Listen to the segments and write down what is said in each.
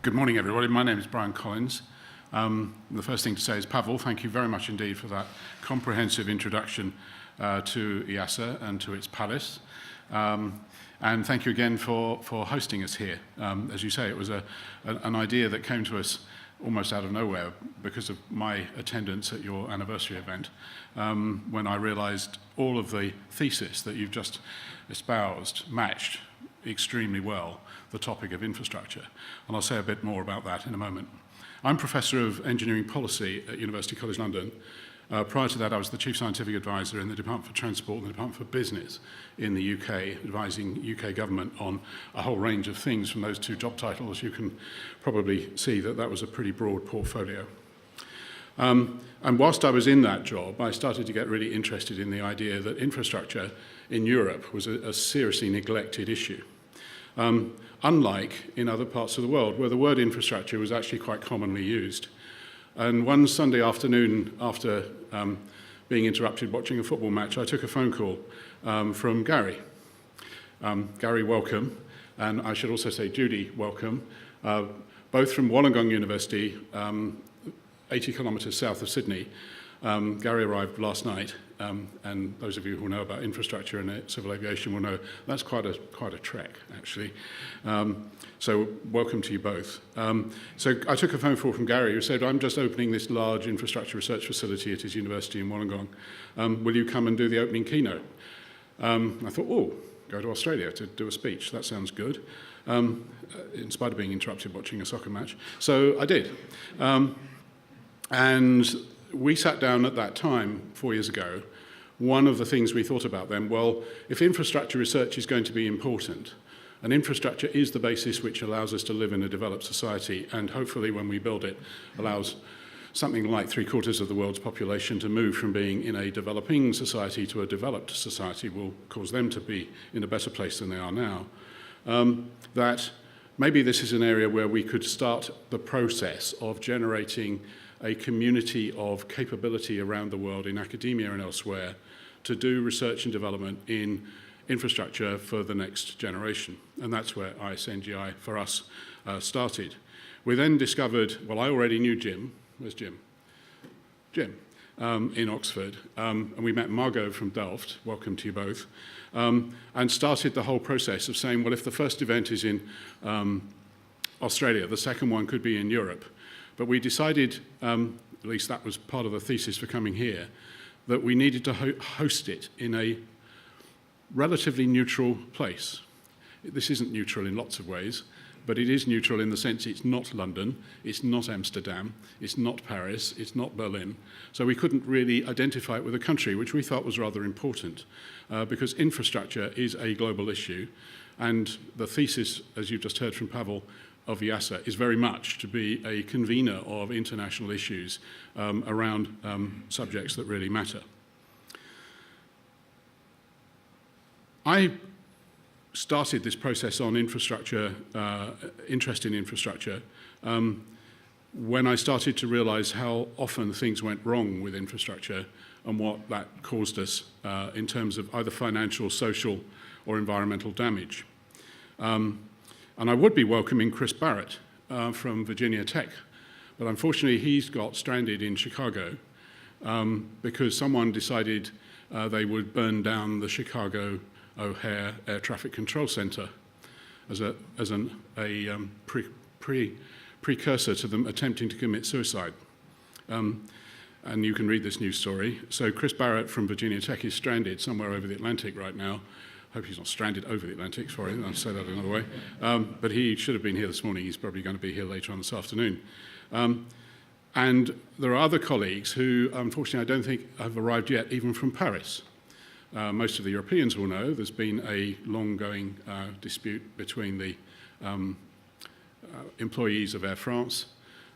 Good morning, everybody. My name is Brian Collins. The first thing to say is, Pavel, thank you very much indeed for that comprehensive introduction to IASA and to its palace. And thank you again for hosting us here. As you say, it was an idea that came to us almost out of nowhere because of my attendance at your anniversary event, when I realized all of the thesis that you've just espoused matched extremely well the topic of infrastructure. And I'll say a bit more about that in a moment. I'm Professor of Engineering Policy at University College London. Prior to that, I was the Chief Scientific Advisor in the Department for Transport and the Department for Business in the UK, advising UK government on a whole range of things. From those two job titles, you can probably see that that was a pretty broad portfolio. And whilst I was in that job, I started to get really interested in the idea that infrastructure in Europe was a seriously neglected issue. Unlike in other parts of the world, where the word infrastructure was actually quite commonly used. And one Sunday afternoon, after being interrupted watching a football match, I took a phone call from Gary. Gary, welcome. And I should also say Judy, welcome. Both from Wollongong University, 80 kilometres south of Sydney. Gary arrived last night, and those of you who know about infrastructure and civil aviation will know that's quite a trek, actually. So welcome to you both. So I took a phone call from Gary, who said, I'm just opening this large infrastructure research facility at his university in Wollongong. Will you come and do the opening keynote? I thought, oh, go to Australia to do a speech. That sounds good, in spite of being interrupted watching a soccer match. So I did. And we sat down at that time, 4 years ago. One of the things we thought about then, well, if infrastructure research is going to be important, and infrastructure is the basis which allows us to live in a developed society, and hopefully when we build it, allows something like 3/4 of the world's population to move from being in a developing society to a developed society, will cause them to be in a better place than they are now, that maybe this is an area where we could start the process of generating a community of capability around the world in academia and elsewhere to do research and development in infrastructure for the next generation. And that's where ISNGI for us started. We then discovered, well, I already knew Jim. Where's Jim? Jim, in Oxford. And we met Margot from Delft, welcome to you both, and started the whole process of saying, well, if the first event is in Australia, the second one could be in Europe. But we decided, at least that was part of the thesis for coming here, that we needed to host it in a relatively neutral place. This isn't neutral in lots of ways, but it is neutral in the sense it's not London, it's not Amsterdam, it's not Paris, it's not Berlin. So we couldn't really identify it with a country, which we thought was rather important, because infrastructure is a global issue. And the thesis, as you've just heard from Pavel, of IASA is very much to be a convener of international issues around subjects that really matter. I started this process on infrastructure, interest in infrastructure, when I started to realize how often things went wrong with infrastructure and what that caused us in terms of either financial, social, or environmental damage. And I would be welcoming Chris Barrett from Virginia Tech, but unfortunately he's got stranded in Chicago because someone decided they would burn down the Chicago O'Hare Air Traffic Control Center as a precursor to them attempting to commit suicide. And you can read this news story. So Chris Barrett from Virginia Tech is stranded somewhere over the Atlantic right now. I hope he's not stranded over the Atlantic, sorry, I'll say that another way. But he should have been here this morning. He's probably going to be here later on this afternoon. And there are other colleagues who, unfortunately, I don't think have arrived yet, even from Paris. Most of the Europeans will know there's been a long-going dispute between the employees of Air France,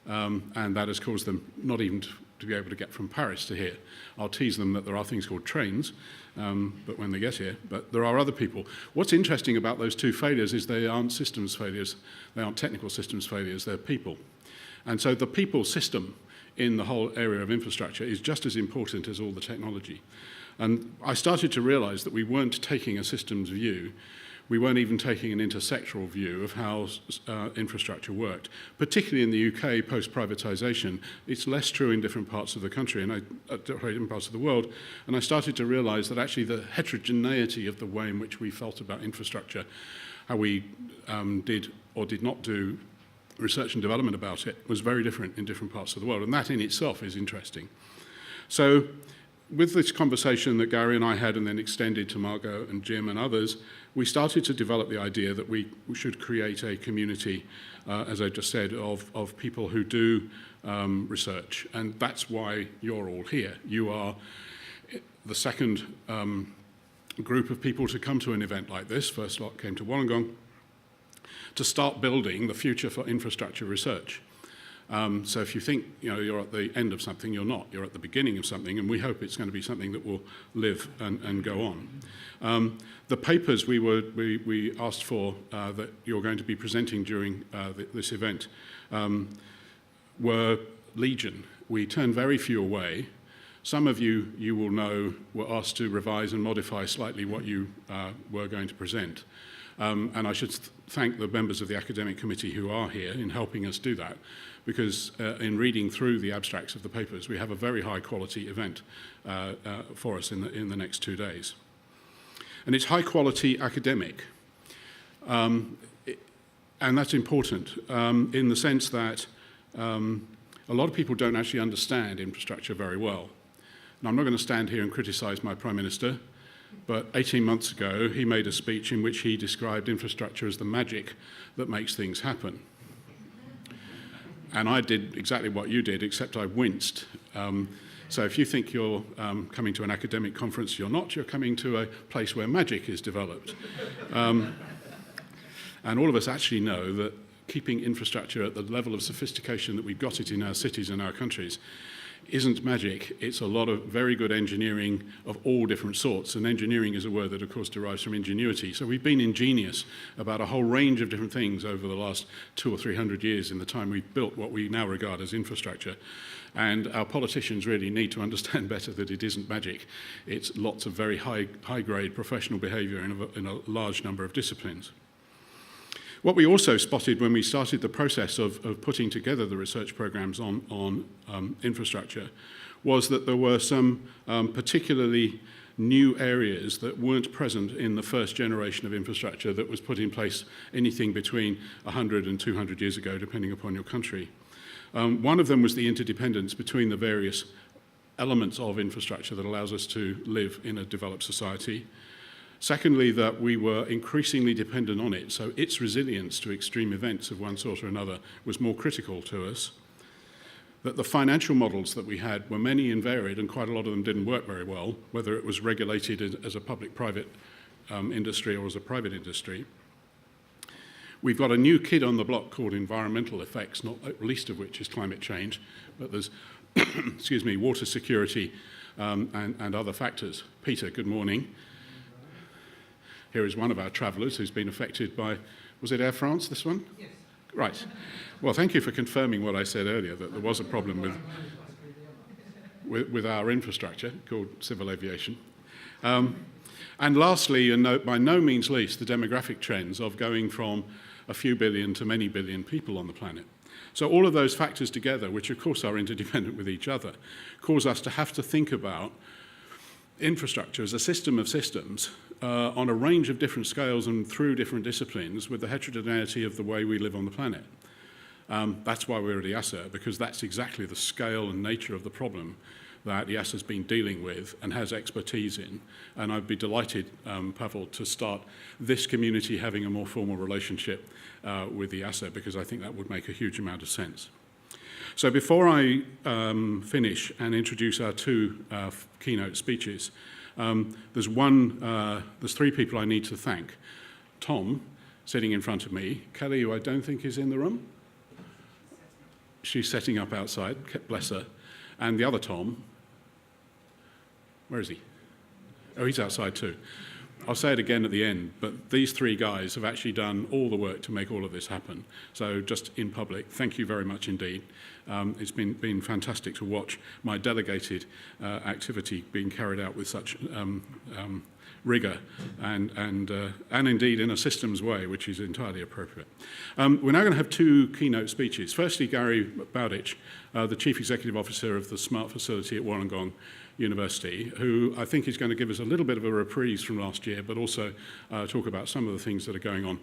and that has caused them not even to be able to get from Paris to here. I'll tease them that there are things called trains, but when they get here, but there are other people. What's interesting about those two failures is they aren't systems failures, they aren't technical systems failures, they're people. And so the people system in the whole area of infrastructure is just as important as all the technology. And I started to realize that we weren't taking a systems view, we weren't even taking an intersectoral view of how infrastructure worked. Particularly in the UK, post-privatisation, it's less true in different parts of the country and different parts of the world. And I started to realise that actually the heterogeneity of the way in which we felt about infrastructure, how we did or did not do research and development about it, was very different in different parts of the world. And that in itself is interesting. So with this conversation that Gary and I had and then extended to Margot and Jim and others, we started to develop the idea that we should create a community, as I just said, of people who do research. And that's why you're all here. You are the second group of people to come to an event like this. First lot came to Wollongong to start building the future for infrastructure research. So if you think you're at the end of something, you're not. You're at the beginning of something, and we hope it's going to be something that will live and go on. The papers we asked for that you're going to be presenting during this event were legion. We turned very few away. Some of you will know, were asked to revise and modify slightly what you were going to present. And I should thank the members of the academic committee who are here in helping us do that, because in reading through the abstracts of the papers, we have a very high quality event for us in the next 2 days. And it's high quality academic. And that's important in the sense that a lot of people don't actually understand infrastructure very well. Now, I'm not going to stand here and criticize my Prime Minister, but 18 months ago, he made a speech in which he described infrastructure as the magic that makes things happen. And I did exactly what you did, except I winced. So if you think you're coming to an academic conference, you're not. You're coming to a place where magic is developed. And all of us actually know that keeping infrastructure at the level of sophistication that we've got it in our cities and our countries isn't magic. It's a lot of very good engineering of all different sorts. And engineering is a word that, of course, derives from ingenuity. So we've been ingenious about a whole range of different things over the last 200 or 300 years in the time we've built what we now regard as infrastructure. And our politicians really need to understand better that it isn't magic. It's lots of very high-grade professional behaviour in a large number of disciplines. What we also spotted when we started the process of putting together the research programs on infrastructure was that there were some particularly new areas that weren't present in the first generation of infrastructure that was put in place anything between 100 and 200 years ago, depending upon your country. One of them was the interdependence between the various elements of infrastructure that allows us to live in a developed society. Secondly, that we were increasingly dependent on it, so its resilience to extreme events of one sort or another was more critical to us. That the financial models that we had were many and varied, and quite a lot of them didn't work very well, whether it was regulated as a public-private industry or as a private industry. We've got a new kid on the block called environmental effects, not least of which is climate change, but there's, excuse me, water security and other factors. Peter, good morning. Here is one of our travellers who's been affected by, was it Air France, this one? Yes. Right. Well, thank you for confirming what I said earlier, that there was a problem with our infrastructure called civil aviation. And lastly, and by no means least, the demographic trends of going from a few billion to many billion people on the planet. So all of those factors together, which of course are interdependent with each other, cause us to have to think about infrastructure as a system of systems on a range of different scales and through different disciplines with the heterogeneity of the way we live on the planet. That's why we're at IASA, because that's exactly the scale and nature of the problem that IASA's been dealing with and has expertise in. And I'd be delighted, Pavel, to start this community having a more formal relationship with IASA, because I think that would make a huge amount of sense. So before I finish and introduce our two keynote speeches, there's three people I need to thank. Tom, sitting in front of me. Kelly, who I don't think is in the room. She's setting up outside, bless her. And the other Tom, where is he? Oh, he's outside too. I'll say it again at the end, but these three guys have actually done all the work to make all of this happen. So just in public, thank you very much indeed. It's been fantastic to watch my delegated activity being carried out with such rigour and indeed in a systems way, which is entirely appropriate. We're now going to have two keynote speeches. Firstly, Gary Bowditch, the Chief Executive Officer of the Smart Facility at Wollongong University, who I think is going to give us a little bit of a reprise from last year, but also talk about some of the things that are going on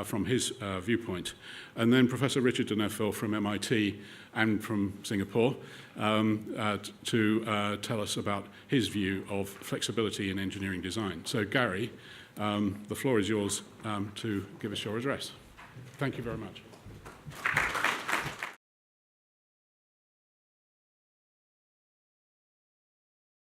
from his viewpoint. And then Professor Richard de Neufville from MIT and from Singapore to tell us about his view of flexibility in engineering design. So Gary, the floor is yours to give us your address. Thank you very much.